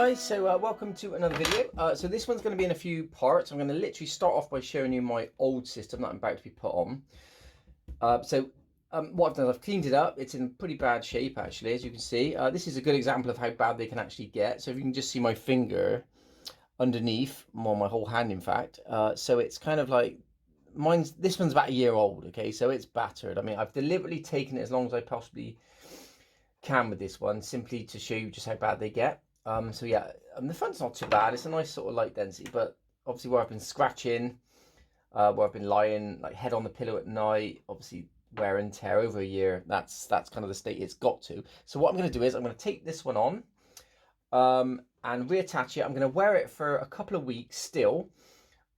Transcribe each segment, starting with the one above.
guys, so welcome to another video. So this one's going to be in a few parts. I'm going to literally start off by showing you my old system that I'm about to be put on. What I've done, I've cleaned it up. It's in pretty bad shape actually, as you can see. This is a good example of how bad they can actually get. So if you can just see my finger underneath, well, my whole hand in fact. So it's kind of like, this one's about a year old, okay? So it's battered. I mean, I've deliberately taken it as long as I possibly can with this one, simply to show you just how bad they get. So yeah, the front's not too bad. It's a nice sort of light density, but obviously where I've been scratching, where I've been lying like head on the pillow at night, obviously wear and tear over a year, that's kind of the state it's got to. So what I'm going to do is I'm going to take this one on and reattach it. I'm going to wear it for a couple of weeks still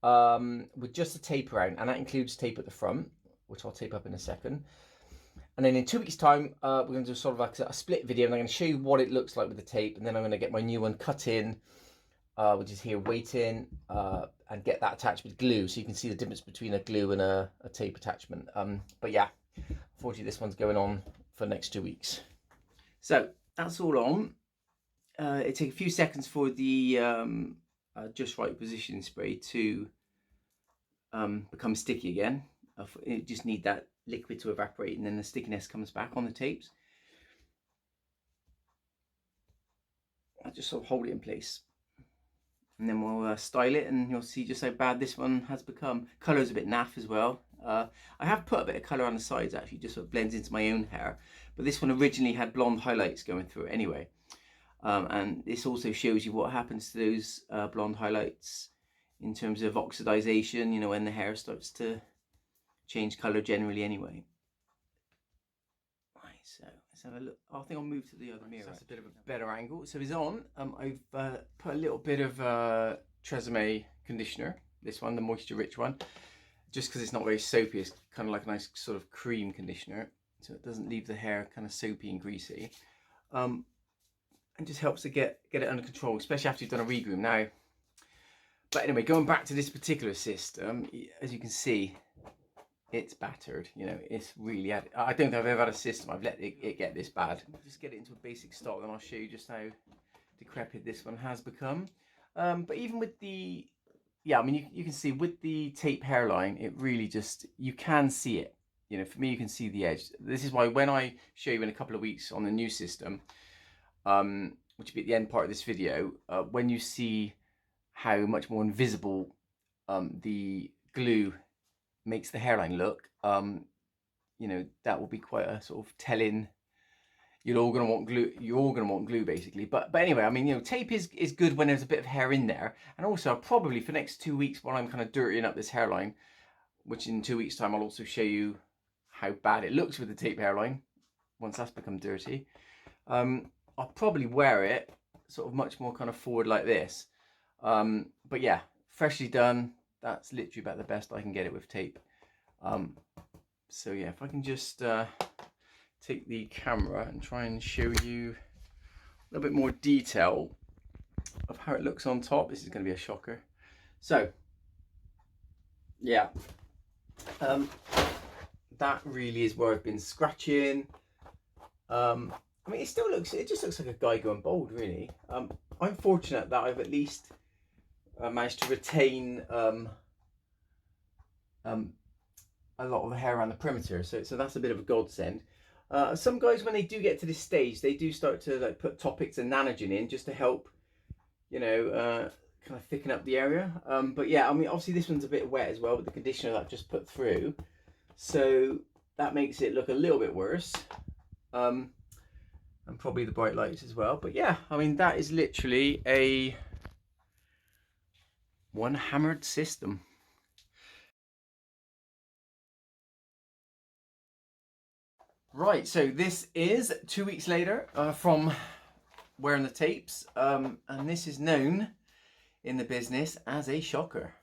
with just the tape around, and that includes tape at the front, which I'll tape up in a second. And then in 2 weeks time, we're going to do sort of like a split video, and I'm going to show you what it looks like with the tape, and then I'm going to get my new one cut in, which is here waiting, and get that attached with glue, so you can see the difference between a glue and a tape attachment. But yeah, unfortunately this one's going on for the next 2 weeks. So that's all on. It takes a few seconds for the just right positioning spray to become sticky again. You just need that liquid to evaporate, and then the stickiness comes back on the tapes. I'll just sort of hold it in place, and then we'll style it, and you'll see just how bad this one has become. Colour's a bit naff as well. I have put a bit of colour on the sides actually, just sort of blends into my own hair, but this one originally had blonde highlights going through it anyway. And this also shows you what happens to those blonde highlights in terms of oxidization, you know, when the hair starts to change colour generally anyway. Right, so let's have a look. I think I'll move to the other mirror. So that's a bit of a better angle. So it's on. I've put a little bit of Tresemme conditioner, this one, the moisture rich one, just because it's not very soapy. It's kind of like a nice sort of cream conditioner, so it doesn't leave the hair kind of soapy and greasy. And just helps to get it under control, especially after you've done a regroom now. But anyway, going back to this particular system, as you can see, it's battered. You know, it's really, I don't think I've ever had a system I've let it get this bad. I'll just get it into a basic style, then I'll show you just how decrepit this one has become. But even with the, yeah, I mean, you can see with the tape hairline, it really just, you can see it. You know, for me, you can see the edge. This is why when I show you in a couple of weeks on the new system, which will be at the end part of this video, when you see how much more invisible the glue makes the hairline look, you know, that will be quite a sort of telling. You're all gonna want glue. You're all gonna want glue basically. But anyway, I mean, you know, tape is good when there's a bit of hair in there. And also, probably for the next 2 weeks, while I'm kind of dirtying up this hairline, which in 2 weeks time I'll also show you how bad it looks with the tape hairline once that's become dirty. I'll probably wear it sort of much more kind of forward like this. But yeah, freshly done. That's literally about the best I can get it with tape. So yeah, if I can just take the camera and try and show you a little bit more detail of how it looks on top. This is going to be a shocker. So yeah, that really is where I've been scratching. I mean, it still looks, it just looks like a guy going bald, really. I'm fortunate that I've at least managed to retain a lot of the hair around the perimeter, so that's a bit of a godsend. Some guys, when they do get to this stage, they do start to like put Topics and Nanogen in just to help, you know, kind of thicken up the area. But yeah, I mean, obviously this one's a bit wet as well with the conditioner that I've just put through, so that makes it look a little bit worse. And probably the bright lights as well. But yeah, I mean, that is literally a one hammered system. Right, so this is 2 weeks later from wearing the tapes, and this is known in the business as a shocker.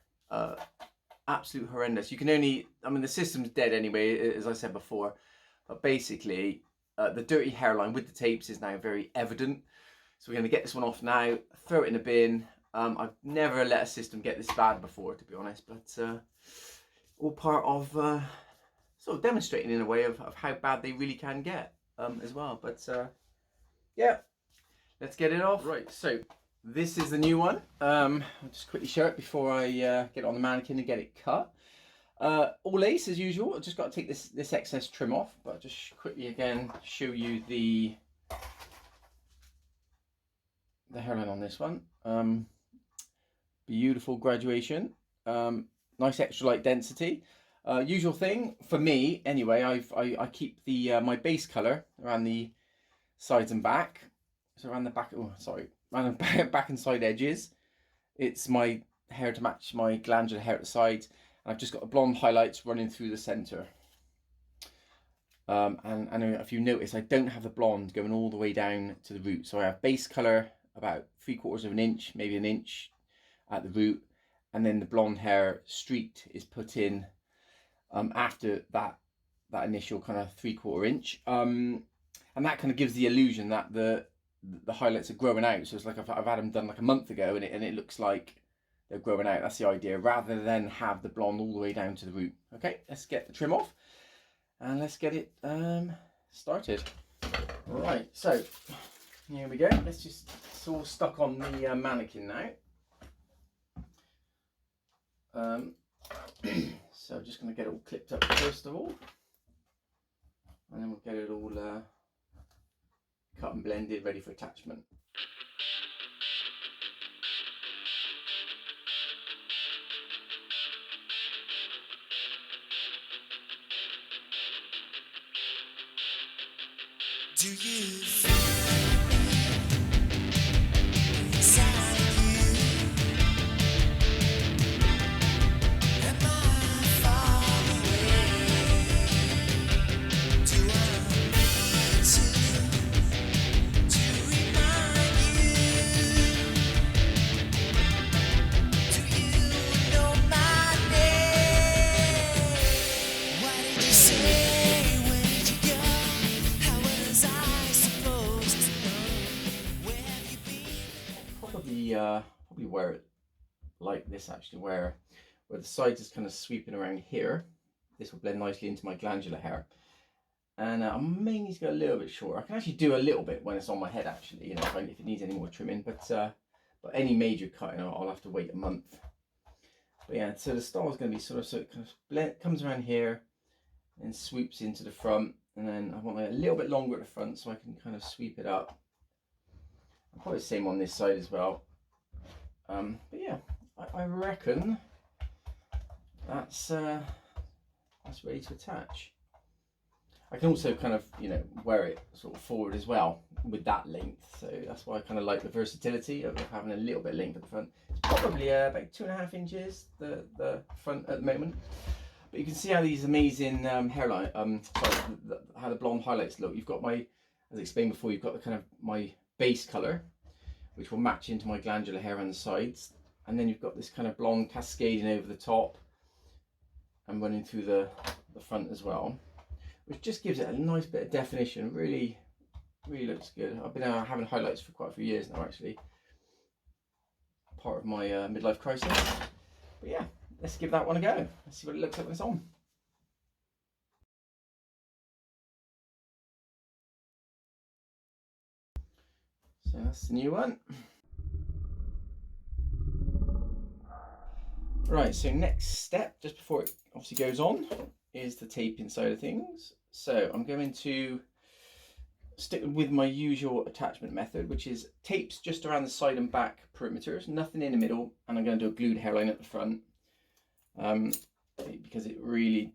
Absolute horrendous. You can only, I mean, the system's dead anyway, as I said before, but basically the dirty hairline with the tapes is now very evident. So we're going to get this one off now, throw it in a bin. I've never let a system get this bad before, to be honest, but all part of sort of demonstrating in a way of how bad they really can get as well. But yeah, let's get it off. Right, so This is the new one. I'll just quickly show it before I get it on the mannequin and get it cut. All lace as usual. I've just got to take this excess trim off, but I'll just quickly again show you the hairline on this one. Beautiful graduation. Nice extra light density. Usual thing for me anyway. I keep the my base color around the sides and back. So around the back. Oh, sorry, around the back and side edges. It's my hair to match my glandular hair at the sides. And I've just got the blonde highlights running through the center. And if you notice, I don't have the blonde going all the way down to the root. So I have base color about 3/4 of an inch, maybe an inch at the root, and then the blonde hair streaked is put in after that initial kind of 3/4 inch, and that kind of gives the illusion that the highlights are growing out. So it's like I've had them done like a month ago, and it looks like they're growing out. That's the idea, rather than have the blonde all the way down to the root. Okay, let's get the trim off and let's get it started. Right, so here we go. It's all stuck on the mannequin now. So I'm just going to get it all clipped up first of all, and then we'll get it all cut and blended, ready for attachment. Do you feel inside you? Am I far away? Do I need to remind you? Do you know my name? What did you say? Where did you go? How was I supposed to know? Where have you been? Probably wear it like this actually, where the sides is kind of sweeping around here. This will blend nicely into my glandular hair, and I may need to go a little bit shorter. I can actually do a little bit when it's on my head actually, you know, if it needs any more trimming, but any major cutting I'll have to wait a month. But yeah, so the style is going to be so it kind of comes around here and swoops into the front, and then I want it a little bit longer at the front so I can kind of sweep it up. I'll probably the same on this side as well. But yeah, I reckon that's ready to attach. I can also kind of, you know, wear it sort of forward as well with that length, so that's why I kind of like the versatility of having a little bit of length at the front. It's probably about 2.5 inches the front at the moment, but you can see how these amazing hairline, how the blonde highlights look. You've got my, as I explained before, you've got the kind of my base color, which will match into my glandular hair on the sides, and then you've got this kind of blonde cascading over the top and running through the front as well, which just gives it a nice bit of definition. Really looks good. I've been having highlights for quite a few years now actually, part of my midlife crisis. But yeah, let's give that one a go. Let's see what it looks like when it's on. So that's the new one. Right, so next step, just before it obviously goes on, is the taping side of things. So I'm going to stick with my usual attachment method, which is tapes just around the side and back perimeters, nothing in the middle, and I'm going to do a glued hairline at the front, because it really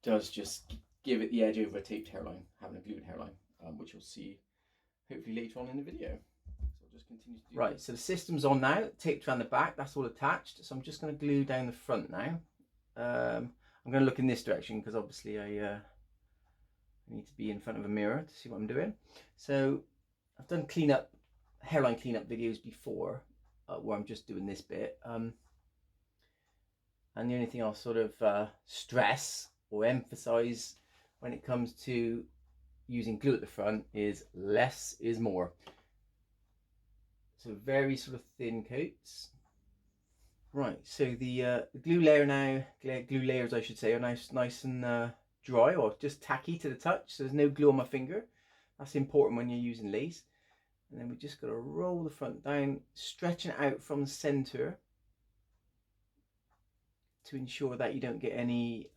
does just give it the edge over a taped hairline, having a glued hairline, which you'll see hopefully later on in the video. So I'll just continue to do right, so the system's on now, taped around the back, that's all attached. So I'm just going to glue down the front now. I'm going to look in this direction because obviously I need to be in front of a mirror to see what I'm doing. So I've done hairline cleanup videos before, where I'm just doing this bit. And the only thing I'll sort of stress or emphasize when it comes to using glue at the front is less is more. So very sort of thin coats. Right, so the glue layer now, glue layers I should say, are nice and dry, or just tacky to the touch, so there's no glue on my finger. That's important when you're using lace. And then we just got to roll the front down, stretching it out from the center to ensure that you don't get any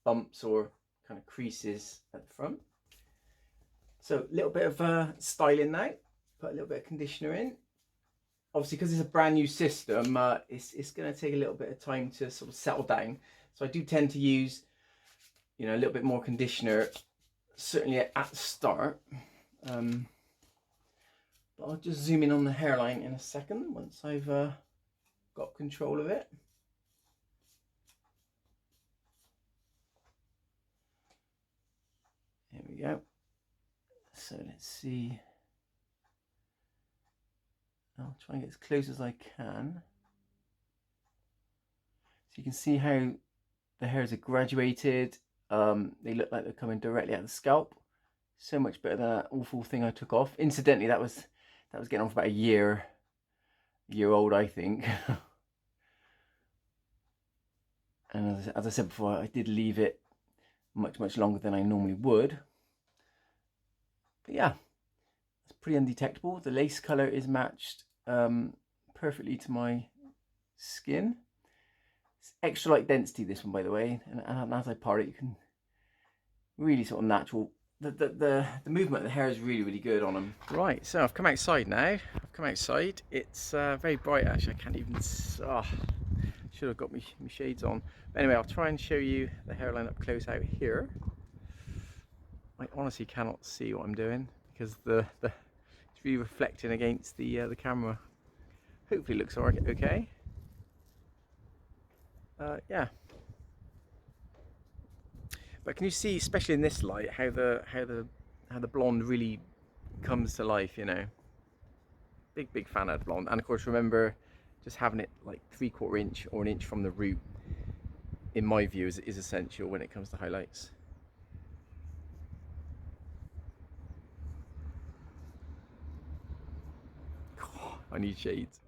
bumps or kind of creases at the front. So a little bit of styling now, put a little bit of conditioner in. Obviously, because it's a brand new system, it's going to take a little bit of time to sort of settle down. So I do tend to use, you know, a little bit more conditioner, certainly at the start. But I'll just zoom in on the hairline in a second once I've got control of it. Here we go. So let's see. I'll try and get as close as I can. So you can see how the hairs are graduated. They look like they're coming directly out of the scalp. So much better than that awful thing I took off. Incidentally, that was getting on for about a year old, I think. And as I said before, I did leave it much longer than I normally would. But yeah, it's pretty undetectable. The lace color is matched perfectly to my skin. It's extra light density, this one, by the way, and as I part it, you can really sort of natural. The movement of the hair is really good on them. Right, so I've come outside now. It's very bright, actually. I can't even. Should have got my shades on. But anyway, I'll try and show you the hairline up close out here. I honestly cannot see what I'm doing because it's really reflecting against the camera. Hopefully it looks alright. Okay. Yeah. But can you see, especially in this light, how the blonde really comes to life? You know, big fan of the blonde. And of course, remember, just having it like 3/4 inch or an inch from the root, in my view, is essential when it comes to highlights. I need shades.